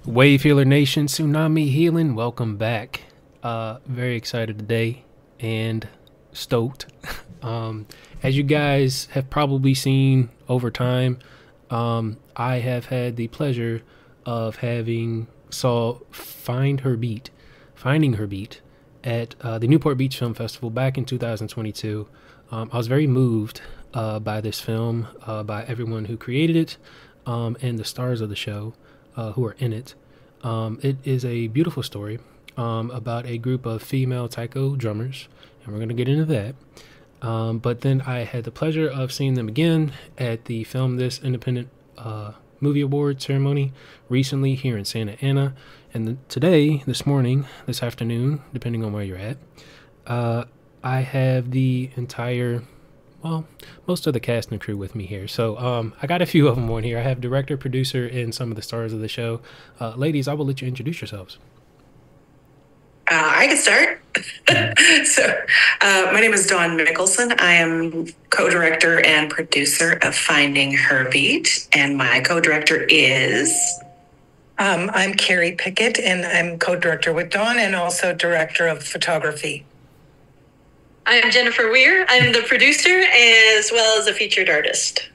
Wavehealernation, Tsunami Healing, welcome back. Very excited today and stoked. As you guys have probably seen over time, I have had the pleasure of having saw Finding Her Beat at the Newport Beach Film Festival back in 2022. I was very moved by this film, by everyone who created it, and the stars of the show who are in it. It is a beautiful story about a group of female taiko drummers, and we're going to get into that. But then I had the pleasure of seeing them again at the Film This Independent Movie Award ceremony recently here in Santa Ana. And today, this morning, this afternoon, depending on where you're at, I have the entire, well, most of the cast and crew with me here. So I got a few of them on here. I have director, producer, and some of the stars of the show. Ladies, I will let you introduce yourselves. I can start. My name is Dawn Mickelson. I am co-director and producer of Finding Her Beat, and my co-director is... I'm Carrie Pickett, and I'm co-director with Dawn and also director of photography. I'm Jennifer Weir. I'm the producer as well as a featured artist.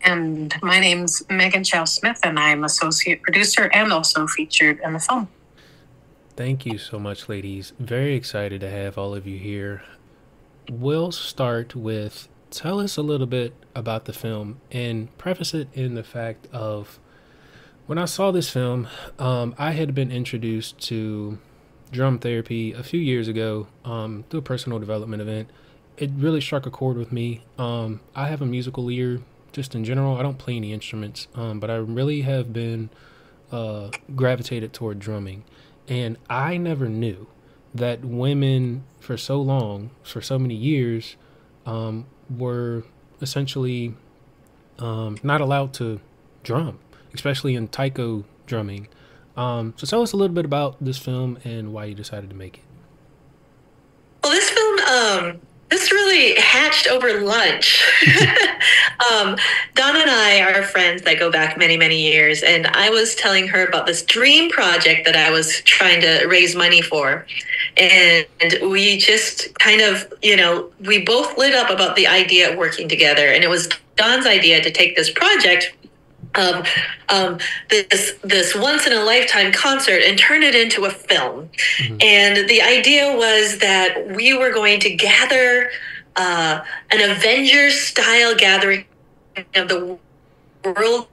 And my name's Megan Chow Smith, and I'm associate producer and also featured in the film. Thank you so much, ladies. Very excited to have all of you here. We'll start with, tell us a little bit about the film and preface it in the fact of, when I saw this film, I had been introduced to drum therapy a few years ago through a personal development event. It really struck a chord with me. I have a musical ear just in general. I don't play any instruments, but I really have been gravitated toward drumming. And I never knew that women for so long, for so many years, were essentially not allowed to drum, especially in taiko drumming. So tell us a little bit about this film and why you decided to make it. Well, this film, this really hatched over lunch. Donna and I are friends that go back many, many years, and I was telling her about this dream project that I was trying to raise money for. And we just kind of, we both lit up about the idea of working together. And it was Don's idea to take this project, this once in a lifetime concert, and turn it into a film. Mm-hmm. And the idea was that we were going to gather an Avengers style gathering of the world,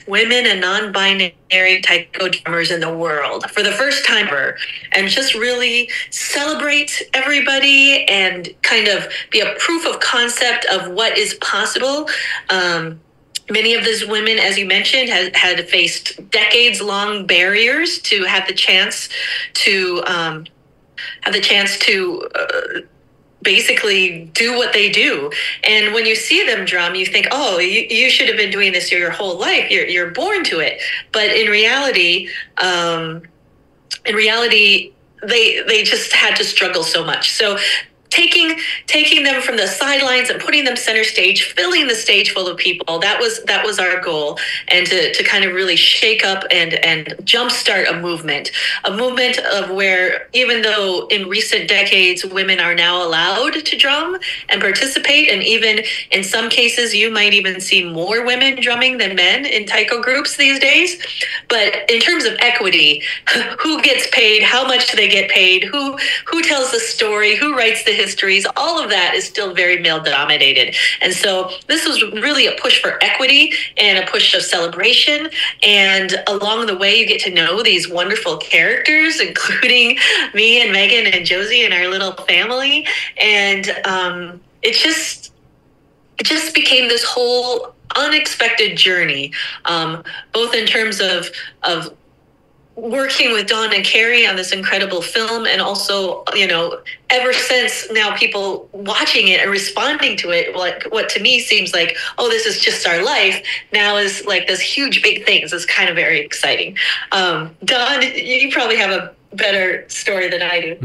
women and non-binary taiko drummers in the world for the first time ever, and just really celebrate everybody and kind of be a proof of concept of what is possible. Many of these women, as you mentioned, had faced decades-long barriers to have the chance to basically do what they do. And when you see them drum, you think, oh, you should have been doing this your whole life. You're born to it. But in reality, they just had to struggle so much. So taking them from the sidelines and putting them center stage, filling the stage full of people, that was our goal. And to kind of really shake up and jumpstart a movement of where, even though in recent decades women are now allowed to drum and participate, and even in some cases you might even see more women drumming than men in taiko groups these days. But in terms of equity, who gets paid, how much do they get paid, who tells the story, who writes the histories, all of that is still very male dominated. And so this was really a push for equity and a push of celebration. And along the way, you get to know these wonderful characters, including me and Megan and Josie and our little family. And it just became this whole unexpected journey, both in terms of working with Dawn and Carrie on this incredible film, and also, ever since now, people watching it and responding to it, like what to me seems like, oh, this is just our life, now is like this huge big thing. So it's kind of very exciting. Dawn, you probably have a better story than I do.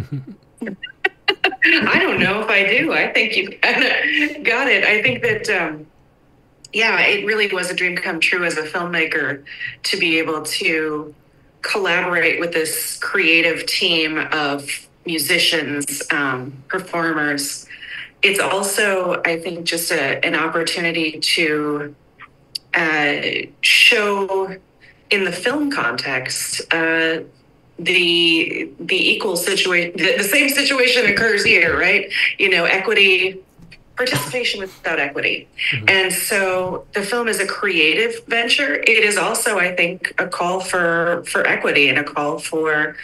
I don't know if I do. I think you kind of got it. I think that Yeah, it really was a dream come true as a filmmaker to be able to collaborate with this creative team of musicians, performers. It's also, I think, just an opportunity to show in the film context the equal situation. The same situation occurs here, right? Equity, participation without equity. And so the film is a creative venture. It is also, I think, a call for equity and a call for,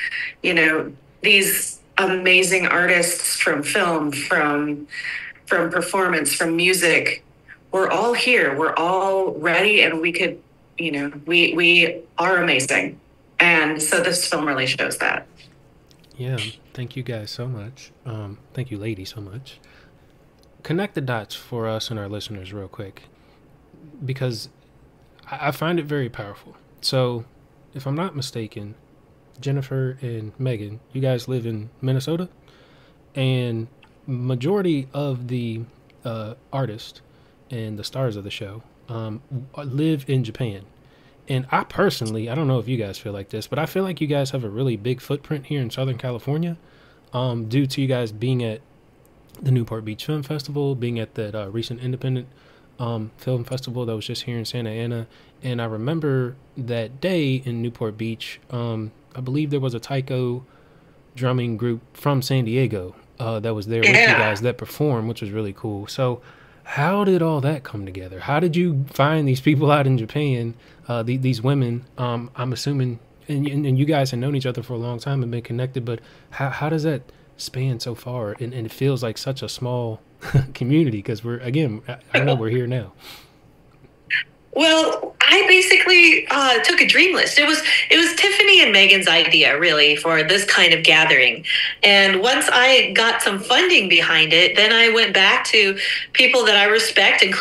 these amazing artists from film, from performance, from music. We're all here. We're all ready, and we could, we are amazing. And so this film really shows that. Yeah, thank you guys so much. Thank you, ladies, so much. Connect the dots for us and our listeners real quick, because I find it very powerful. So, if I'm not mistaken, Jennifer and Megan, you guys live in Minnesota, and majority of the artists and the stars of the show live in Japan. And I personally, I don't know if you guys feel like this, but I feel like you guys have a really big footprint here in Southern California, due to you guys being at the Newport Beach Film Festival, being at that recent independent film festival that was just here in Santa Ana. And I remember that day in Newport Beach, I believe there was a taiko drumming group from San Diego that was there with you guys that performed, which was really cool. So how did all that come together? How did you find these people out in Japan, these women? I'm assuming, and you guys have known each other for a long time and been connected, but how does that span so far? And it feels like such a small community, because I know we're here now. Well, I basically took a dream list. It was Tiffany and Megan's idea, really, for this kind of gathering. And once I got some funding behind it, then I went back to people that I respect, and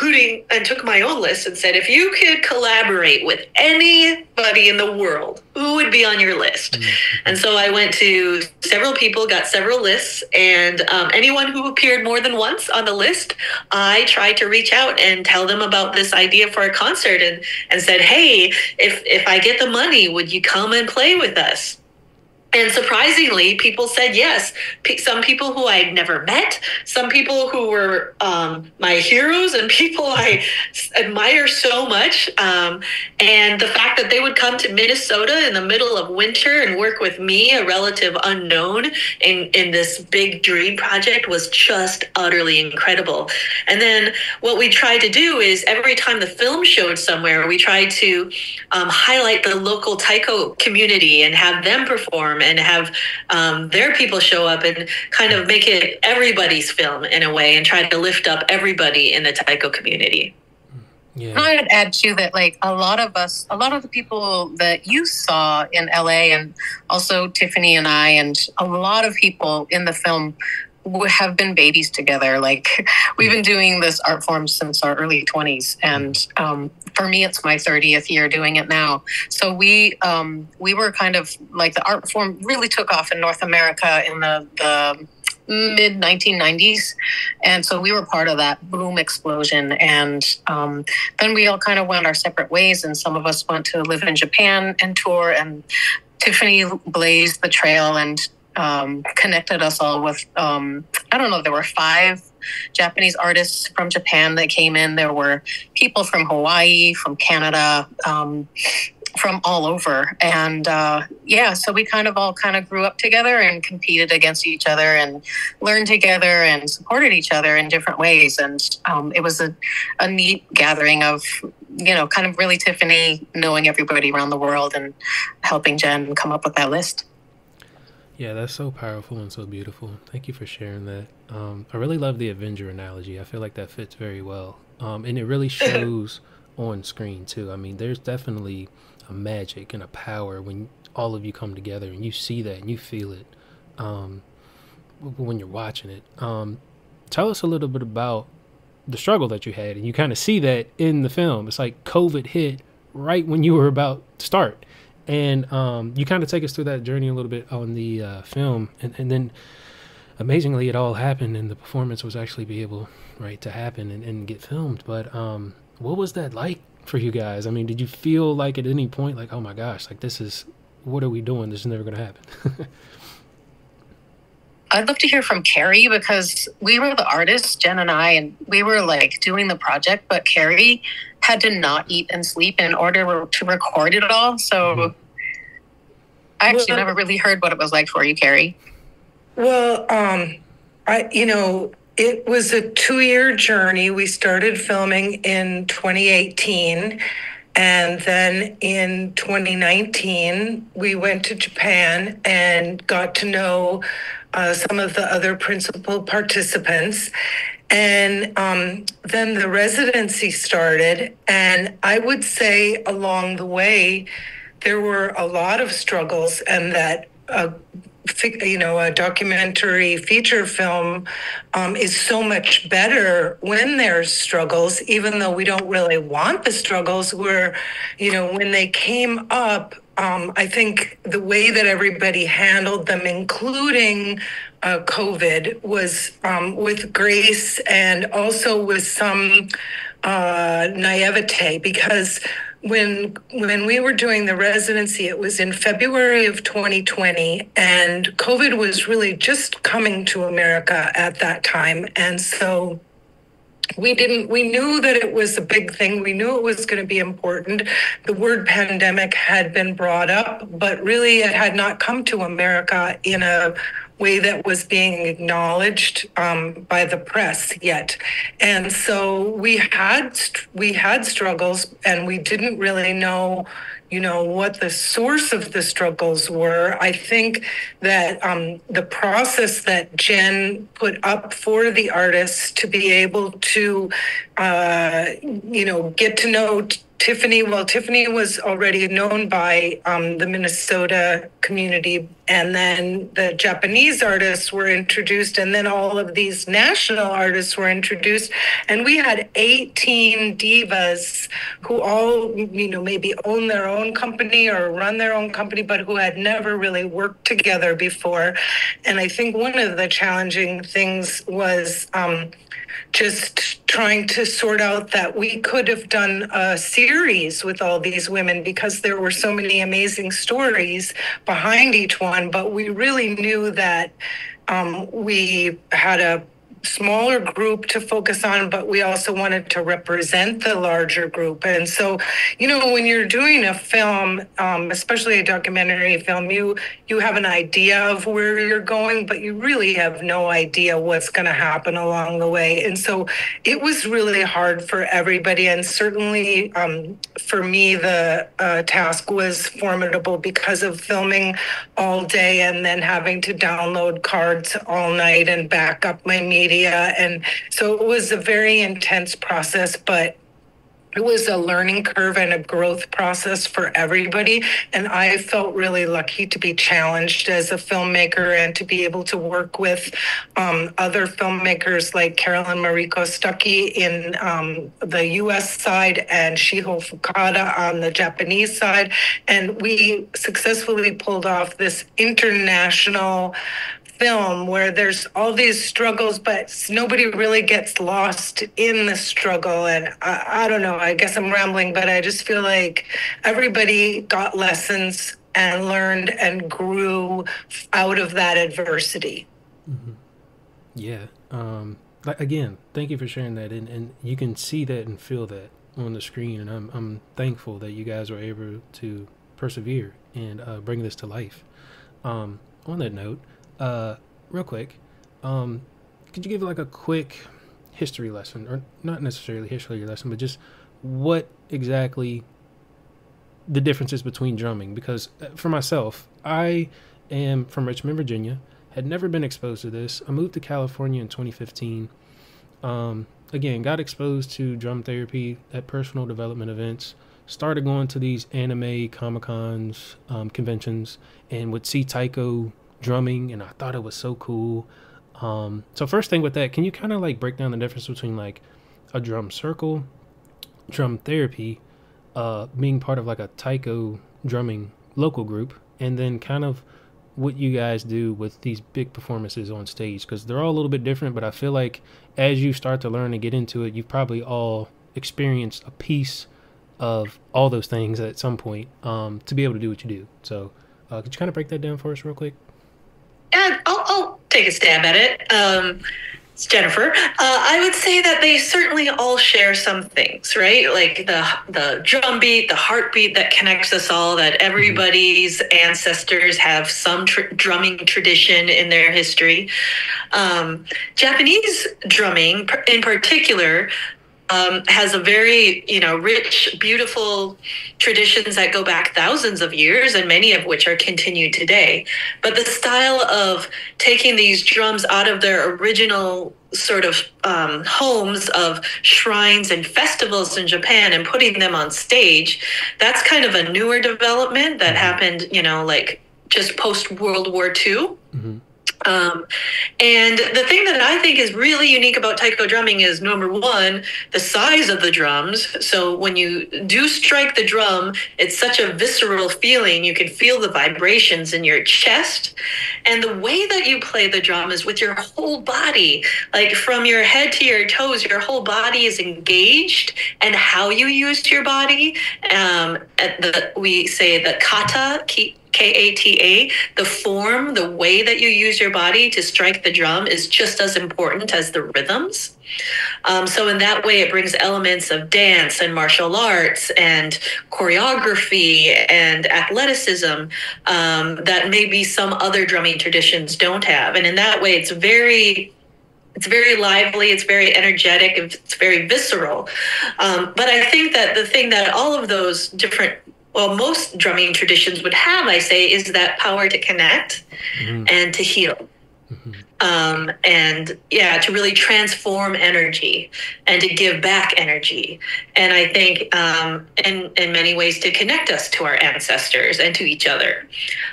took my own list and said, if you could collaborate with anybody in the world, who would be on your list? Mm-hmm. And so I went to several people, got several lists, and anyone who appeared more than once on the list, I tried to reach out and tell them about this idea for a concert. And said, hey, if I get the money, would you come and play with us? And surprisingly, people said yes. Some people who I'd never met, some people who were my heroes and people I admire so much. And the fact that they would come to Minnesota in the middle of winter and work with me, a relative unknown, in this big dream project was just utterly incredible. And then what we tried to do is every time the film showed somewhere, we tried to highlight the local taiko community and have them perform and have their people show up and kind of make it everybody's film in a way and try to lift up everybody in the taiko community. Yeah. I'd add too that like a lot of the people that you saw in LA, and also Tiffany and I, and a lot of people in the film have been babies together. Like we've been doing this art form since our early 20s, and for me it's my 30th year doing it now. So we were kind of like, the art form really took off in North America in the mid 1990s, and so we were part of that boom explosion. And then we all kind of went our separate ways, and some of us went to live in Japan and tour, and Tiffany blazed the trail and connected us all with, I don't know, there were 5 Japanese artists from Japan that came in. There were people from Hawaii, from Canada, from all over. And so we all grew up together and competed against each other and learned together and supported each other in different ways. And it was a neat gathering of, kind of really Tiffany knowing everybody around the world and helping Jen come up with that list. Yeah, that's so powerful and so beautiful. Thank you for sharing that. I really love the Avenger analogy. I feel like that fits very well. And it really shows on screen too. I mean, there's definitely a magic and a power when all of you come together and you see that and you feel it when you're watching it. Tell us a little bit about the struggle that you had, and you kind of see that in the film. It's like COVID hit right when you were about to start. And you kind of take us through that journey a little bit on the film, and then amazingly it all happened, and the performance was actually be able to happen and get filmed. But What was that like for you guys? I mean, did you feel like at any point like, oh my gosh, like this is, what are we doing? This is never going to happen. I'd love to hear from Carrie, because we were the artists, Jen and I, and we were like doing the project, but Carrie had to not eat and sleep in order to record it all. So I actually never really heard what it was like for you, Carrie. Well, it was a 2-year journey. We started filming in 2018. And then in 2019, we went to Japan and got to know some of the other principal participants. And then the residency started. And I would say along the way, there were a lot of struggles, and that a documentary feature film is so much better when there's struggles, even though we don't really want the struggles. When they came up, I think the way that everybody handled them, including COVID, was with grace and also with some naivete, because when we were doing the residency, it was in February of 2020, and COVID was really just coming to America at that time. And so we knew that it was a big thing. We knew it was going to be important. The word pandemic had been brought up, but really it had not come to America in a way that was being acknowledged by the press yet. And so we had struggles, and we didn't really know what the source of the struggles were. I think that the process that Jen put up for the artists to be able to, get to know Tiffany. Well, Tiffany was already known by the Minnesota community, and then the Japanese artists were introduced, and then all of these national artists were introduced, and we had 18 divas who all, maybe own their own company or run their own company, but who had never really worked together before. And I think one of the challenging things was just trying to sort out that we could have done a series with all these women, because there were so many amazing stories behind each one, but we really knew that we had a smaller group to focus on, but we also wanted to represent the larger group. And so, when you're doing a film, especially a documentary film, you have an idea of where you're going, but you really have no idea what's going to happen along the way. And so it was really hard for everybody. And certainly for me, the task was formidable because of filming all day and then having to download cards all night and back up my media. And so it was a very intense process, but it was a learning curve and a growth process for everybody. And I felt really lucky to be challenged as a filmmaker and to be able to work with other filmmakers like Carolyn Mariko Stuckey in the US side and Shiho Fukada on the Japanese side. And we successfully pulled off this international film where there's all these struggles, but nobody really gets lost in the struggle. And I don't know, I guess I'm rambling, but I just feel like everybody got lessons and learned and grew out of that adversity. Mm-hmm. Yeah. Again, thank you for sharing that. And you can see that and feel that on the screen. And I'm thankful that you guys were able to persevere and bring this to life. On that note, real quick, could you give like a quick history lesson, or not necessarily history lesson, but just what exactly the differences between drumming? Because for myself, I am from Richmond, Virginia, had never been exposed to this. I moved to California in 2015. Again, got exposed to drum therapy at personal development events, started going to these anime Comic-Cons, conventions, and would see taiko drumming, and I thought it was so cool. So first thing with that, can you kind of like break down the difference between like a drum circle, drum therapy, being part of like a taiko drumming local group, and then kind of what you guys do with these big performances on stage? Because they're all a little bit different, but I feel like as you start to learn and get into it, you've probably all experienced a piece of all those things at some point to be able to do what you do. So could you kind of break that down for us real quick? And I'll take a stab at it. It's Jennifer. I would say that they certainly all share some things, right? Like the drum beat, the heartbeat that connects us all, that everybody's ancestors have some drumming tradition in their history. Japanese drumming in particular has a very, rich, beautiful traditions that go back thousands of years, and many of which are continued today. But the style of taking these drums out of their original sort of homes of shrines and festivals in Japan and putting them on stage, that's kind of a newer development that happened, like just post World War II. Mm-hmm. And the thing that I think is really unique about taiko drumming is, number one, the size of the drums. So when you do strike the drum, it's such a visceral feeling. You can feel the vibrations in your chest. And the way that you play the drum is with your whole body, like from your head to your toes, your whole body is engaged. And how you use your body, we say the kata, K-A-T-A, the form, the way that you use your body to strike the drum is just as important as the rhythms. So in that way, it brings elements of dance and martial arts and choreography and athleticism that maybe some other drumming traditions don't have. And in that way, it's very lively, it's very energetic, it's very visceral. But I think that the thing that all of those different, most drumming traditions would have, I say, is that power to connect and to heal. And to really transform energy and to give back energy. And I think in many ways to connect us to our ancestors and to each other.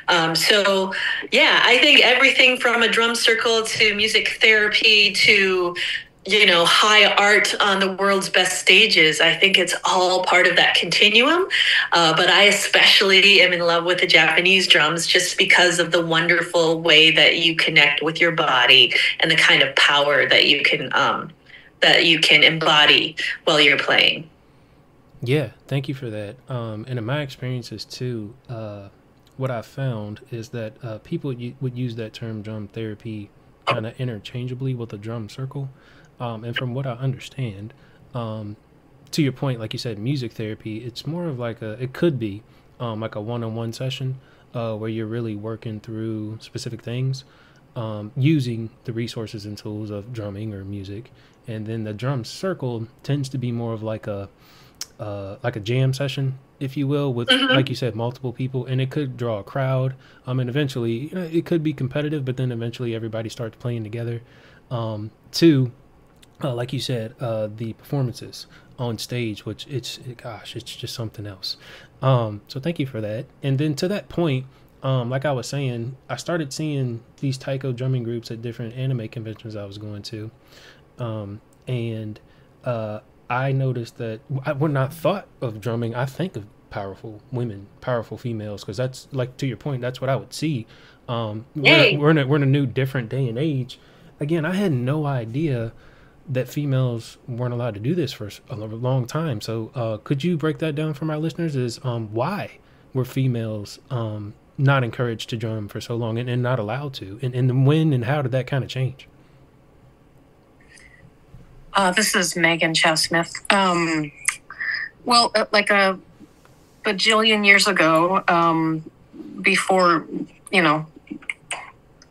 I think everything from a drum circle to music therapy to high art on the world's best stages. I think it's all part of that continuum. But I especially am in love with the Japanese drums just because of the wonderful way that you connect with your body and the kind of power that you can embody while you're playing. Yeah, thank you for that. And in my experiences too, what I found is that people would use that term drum therapy kind of interchangeably with the drum circle. And from what I understand, to your point, like you said, music therapy, it's more of it could be like a one-on-one session where you're really working through specific things using the resources and tools of drumming or music. And then the drum circle tends to be more of like a jam session, if you will, with, like you said, multiple people. And it could draw a crowd. And eventually, it could be competitive, but then eventually everybody starts playing together. Like you said, the performances on stage, which it's just something else. So thank you for that. And then to that point, like I was saying, I started seeing these taiko drumming groups at different anime conventions I was going to. And I noticed that when I thought of drumming, I think of powerful women, powerful females, because that's, like, to your point, that's what I would see. We're in a new, different day and age. Again, I had no idea that females weren't allowed to do this for a long time. So could you break that down for my listeners? Is why were females not encouraged to drum for so long and not allowed to? And when and how did that kind of change? This is Megan Chow-Smith. Like a bajillion years ago, before,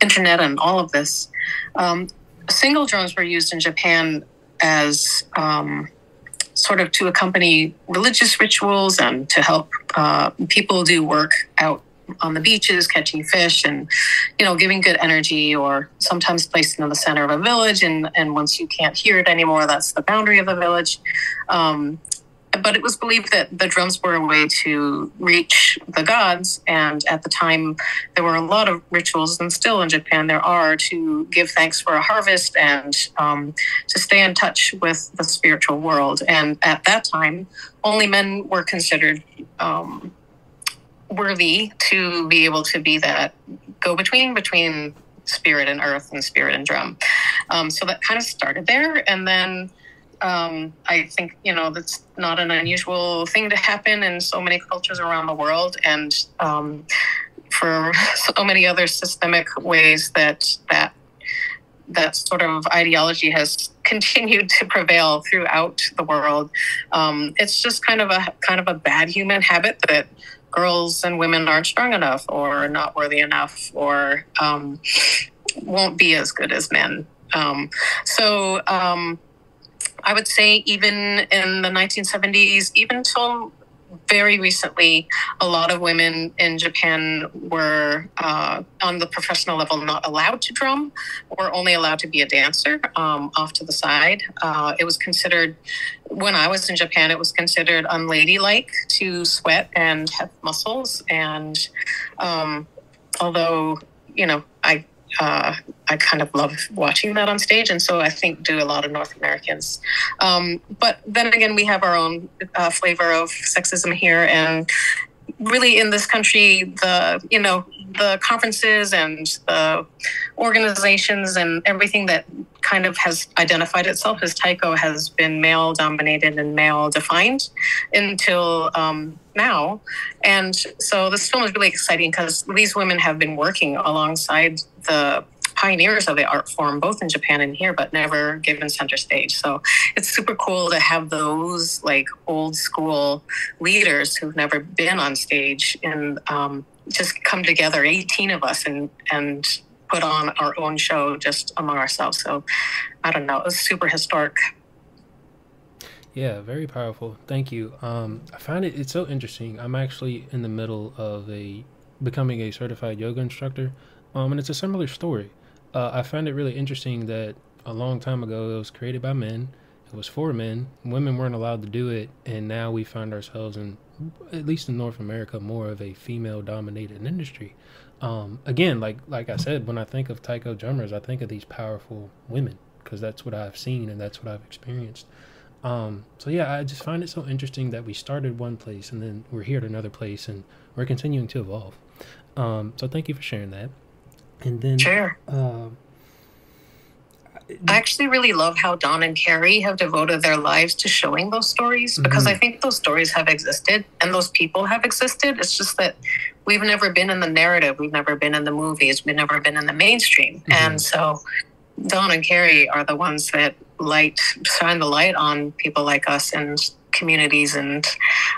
internet and all of this, single drums were used in Japan as sort of to accompany religious rituals and to help people do work out on the beaches, catching fish and, giving good energy, or sometimes placed in the center of a village. And once you can't hear it anymore, that's the boundary of the village. But it was believed that the drums were a way to reach the gods. And at the time, there were a lot of rituals, and still in Japan there are, to give thanks for a harvest and to stay in touch with the spiritual world. And at that time, only men were considered worthy to be able to be that between spirit and earth and spirit and drum. So that kind of started there. And then I think, that's not an unusual thing to happen in so many cultures around the world. And for so many other systemic ways that sort of ideology has continued to prevail throughout the world. It's just kind of a bad human habit that girls and women aren't strong enough or not worthy enough or won't be as good as men. So I would say even in the 1970s, even till very recently, a lot of women in Japan were on the professional level not allowed to drum or only allowed to be a dancer off to the side. It was considered, when I was in Japan, it was considered unladylike to sweat and have muscles. And although, I kind of love watching that on stage, and so I think do a lot of North Americans. But then again, we have our own flavor of sexism here, and really in this country, the conferences and the organizations and everything that kind of has identified itself as taiko has been male dominated and male defined until now. And so this film is really exciting because these women have been working alongside the pioneers of the art form, both in Japan and here, but never given center stage. So it's super cool to have those like old school leaders who've never been on stage and just come together, 18 of us, and put on our own show just among ourselves. So I don't know, it was super historic. Yeah, very powerful. Thank you. I find it's so interesting. I'm actually in the middle of becoming a certified yoga instructor, and it's a similar story. I find it really interesting that a long time ago it was created by men. It was for men. Women weren't allowed to do it, and now we find ourselves in, at least in North America, more of a female-dominated industry. Again, like I said, when I think of taiko drummers, I think of these powerful women because that's what I've seen and that's what I've experienced. So yeah, I just find it so interesting that we started one place and then we're here at another place and we're continuing to evolve. So thank you for sharing that. And then sure. I actually really love how Don and Carrie have devoted their lives to showing those stories because I think those stories have existed and those people have existed. It's just that we've never been in the narrative. We've never been in the movies. We've never been in the mainstream. And so Don and Carrie are the ones that shine the light on people like us and communities and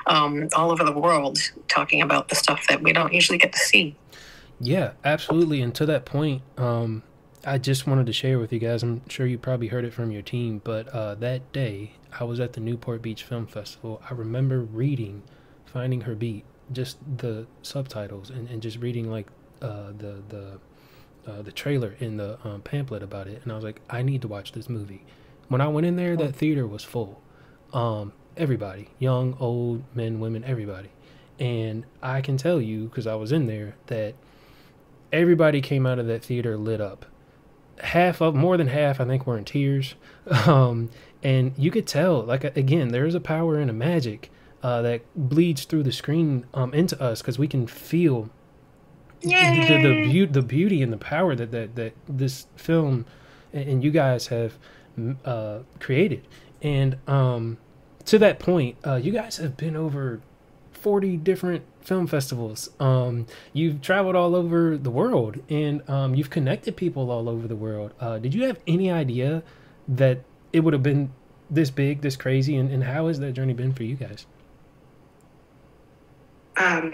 all over the world talking about the stuff that we don't usually get to see. Yeah, absolutely. And to that point, I just wanted to share with you guys, I'm sure you probably heard it from your team, but that day I was at the Newport Beach Film Festival. I remember reading Finding Her Beat, just the subtitles and just reading like the trailer in the pamphlet about it. And I was like, I need to watch this movie. When I went in there, that theater was full. Everybody, young, old, men, women, everybody. And I can tell you, because I was in there, that everybody came out of that theater lit up. More than half, I think, were in tears. And you could tell, like, again, there's a power and a magic that bleeds through the screen into us because we can feel the beauty and the power that this film and you guys have created. And to that point, you guys have been over 40 different film festivals. You've traveled all over the world and you've connected people all over the world. Did you have any idea that it would have been this big, this crazy, and how has that journey been for you guys?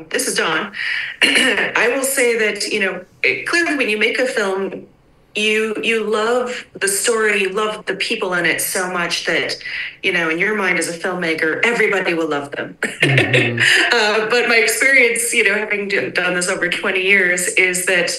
This is Dawn. I will say that, clearly when you make a film, you love the story, you love the people in it so much that, in your mind as a filmmaker, everybody will love them. But my experience, having done this over 20 years, is that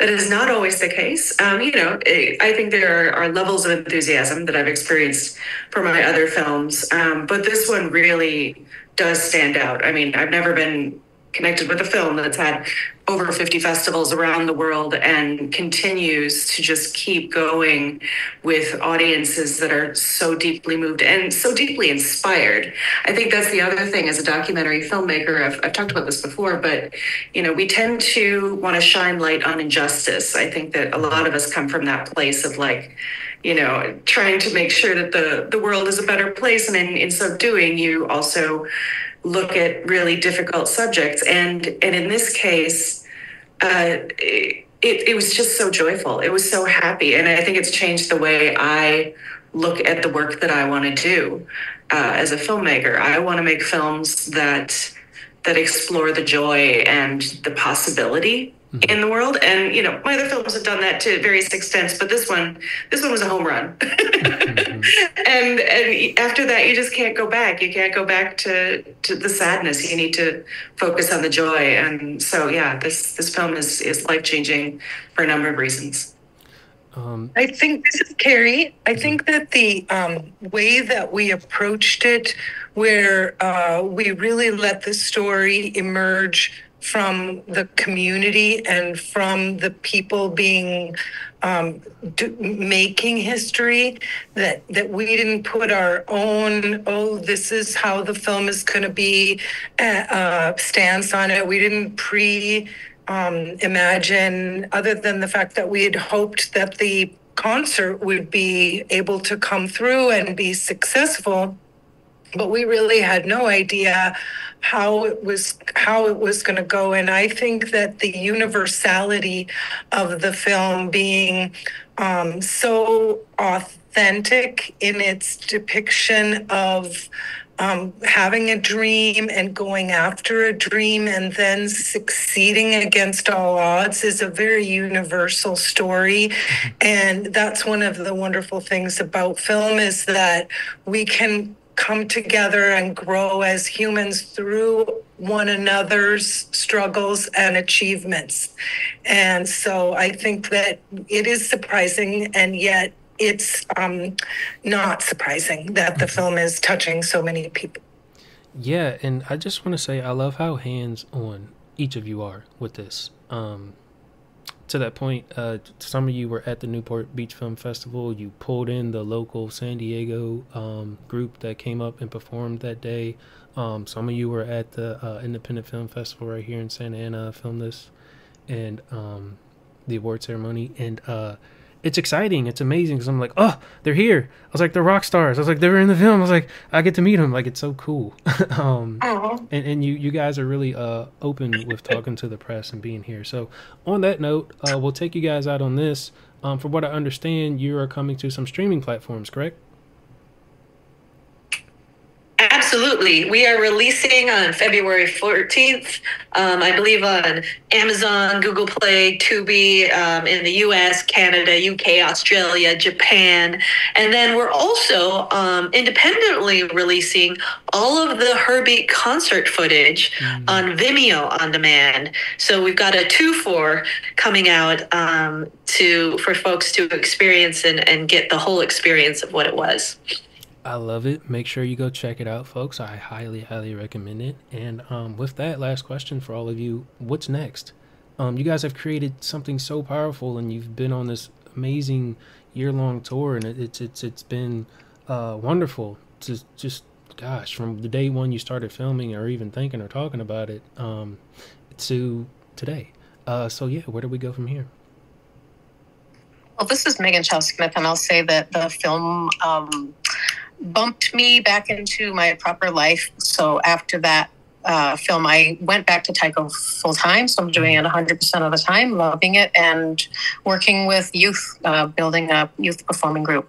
is not always the case. I think there are levels of enthusiasm that I've experienced for my other films, but this one really does stand out. I mean, I've never been connected with a film that's had over 50 festivals around the world and continues to just keep going with audiences that are so deeply moved and so deeply inspired. I think that's the other thing as a documentary filmmaker. I've talked about this before, but we tend to want to shine light on injustice. I think that a lot of us come from that place of like, trying to make sure that the world is a better place. And in so doing, you also look at really difficult subjects. And in this case, it was just so joyful. It was so happy. And I think it's changed the way I look at the work that I want to do as a filmmaker. I want to make films that explore the joy and the possibility in the world. And my other films have done that to various extents, but this one was a home run. And after that, you just can't go back. You can't go back to the sadness. You need to focus on the joy. And so, yeah, this film is life-changing for a number of reasons. I think, this is Carrie. I think that the way that we approached it, where we really let the story emerge from the community and from the people being making history, that we didn't put our own, this is how the film is going to be, stance on it. We didn't imagine, other than the fact that we had hoped that the concert would be able to come through and be successful, but we really had no idea how it was going to go. And I think that the universality of the film being so authentic in its depiction of having a dream and going after a dream and then succeeding against all odds is a very universal story. And that's one of the wonderful things about film, is that we can come together and grow as humans through one another's struggles and achievements. And so I think that it is surprising, and yet it's not surprising that the film is touching so many people. Yeah, and I just want to say I love how hands-on each of you are with this. To that point, some of you were at the Newport Beach Film Festival. You pulled in the local San Diego group that came up and performed that day. Some of you were at the Independent Film Festival right here in Santa Ana, filmed this, and the award ceremony. And it's exciting. It's amazing, because I'm like, oh, they're here. I was like, they're rock stars. I was like, they're in the film. I was like, I get to meet them. Like, it's so cool. And you guys are really open with talking to the press and being here. So on that note, we'll take you guys out on this. From what I understand, you are coming to some streaming platforms, correct? Absolutely. We are releasing on February 14th, I believe on Amazon, Google Play, Tubi, in the US, Canada, UK, Australia, Japan. And then we're also independently releasing all of the Heartbeat concert footage on Vimeo on demand. So we've got a 2-for coming out for folks to experience and get the whole experience of what it was. I love it. Make sure you go check it out, folks. I highly, highly recommend it. And with that, last question for all of you: what's next? You guys have created something so powerful, and you've been on this amazing year-long tour, and it's been wonderful to just, gosh, from the day one you started filming or even thinking or talking about it to today. So yeah, where do we go from here? Well, this is Megan Chow Smith, and I'll say that the film bumped me back into my proper life. So after that film, I went back to Taiko full time. So I'm doing it 100% of the time, loving it, and working with youth, building a youth performing group.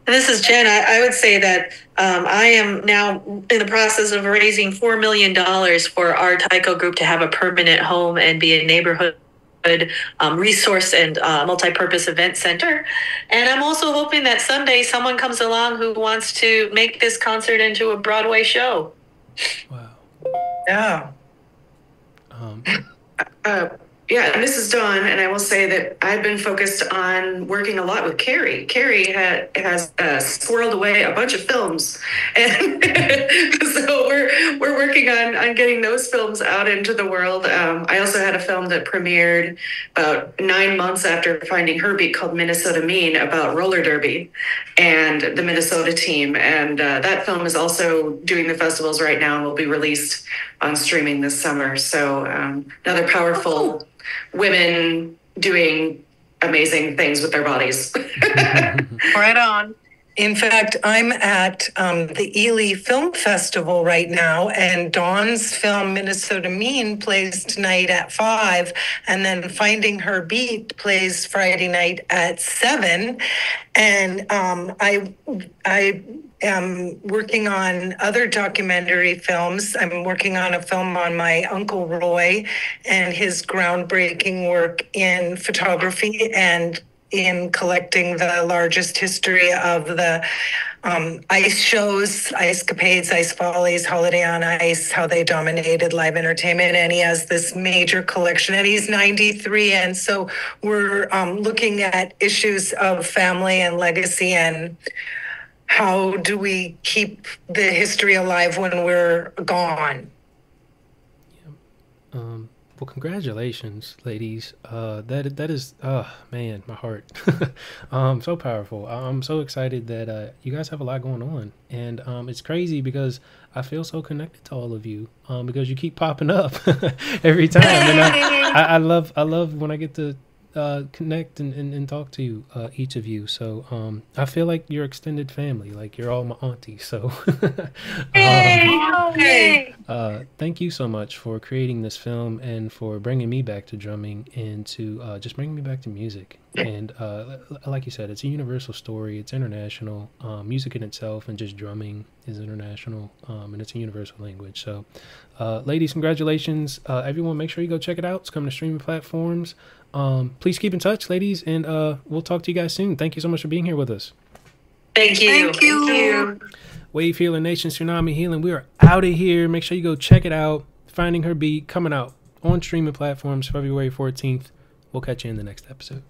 This is Jen. I would say that I am now in the process of raising $4 million for our Taiko group to have a permanent home and be a neighborhood resource and multi-purpose event center. And I'm also hoping that someday someone comes along who wants to make this concert into a Broadway show. Wow. Yeah. Yeah, and this is Dawn, and I will say that I've been focused on working a lot with Carrie. Carrie has squirreled away a bunch of films, and so we're working on getting those films out into the world. I also had a film that premiered about 9 months after finding Heartbeat called Minnesota Mean, about roller derby and the Minnesota team, and that film is also doing the festivals right now and will be released on streaming this summer. So another powerful women doing amazing things with their bodies. Right on. In fact, I'm at the Ely Film Festival right now, and Dawn's film Minnesota Mean plays tonight at 5, and then Finding Her Beat plays Friday night at 7. And I am working on other documentary films. I'm working on a film on my Uncle Roy and his groundbreaking work in photography and in collecting the largest history of the ice shows, ice capades, ice follies, holiday on ice, how they dominated live entertainment. And he has this major collection, and he's 93. And so we're looking at issues of family and legacy, and how do we keep the history alive when we're gone? Well, congratulations, ladies. That is, oh man, my heart. So powerful. I'm so excited that you guys have a lot going on, and it's crazy because I feel so connected to all of you because you keep popping up every time, and I love when I get to connect and talk to you, each of you. So I feel like you're extended family, like you're all my aunties. So thank you so much for creating this film and for bringing me back to drumming and to just bringing me back to music. And like you said, it's a universal story. It's international. Music in itself and just drumming is international, and it's a universal language. So ladies, congratulations. Everyone, make sure you go check it out. It's coming to streaming platforms. Please keep in touch, ladies, and we'll talk to you guys soon. Thank you so much for being here with us. Thank you. Thank you. Wavehealernation, Tsunami Healing. We are out of here. Make sure you go check it out. Finding Her Beat coming out on streaming platforms February 14th. We'll catch you in the next episode.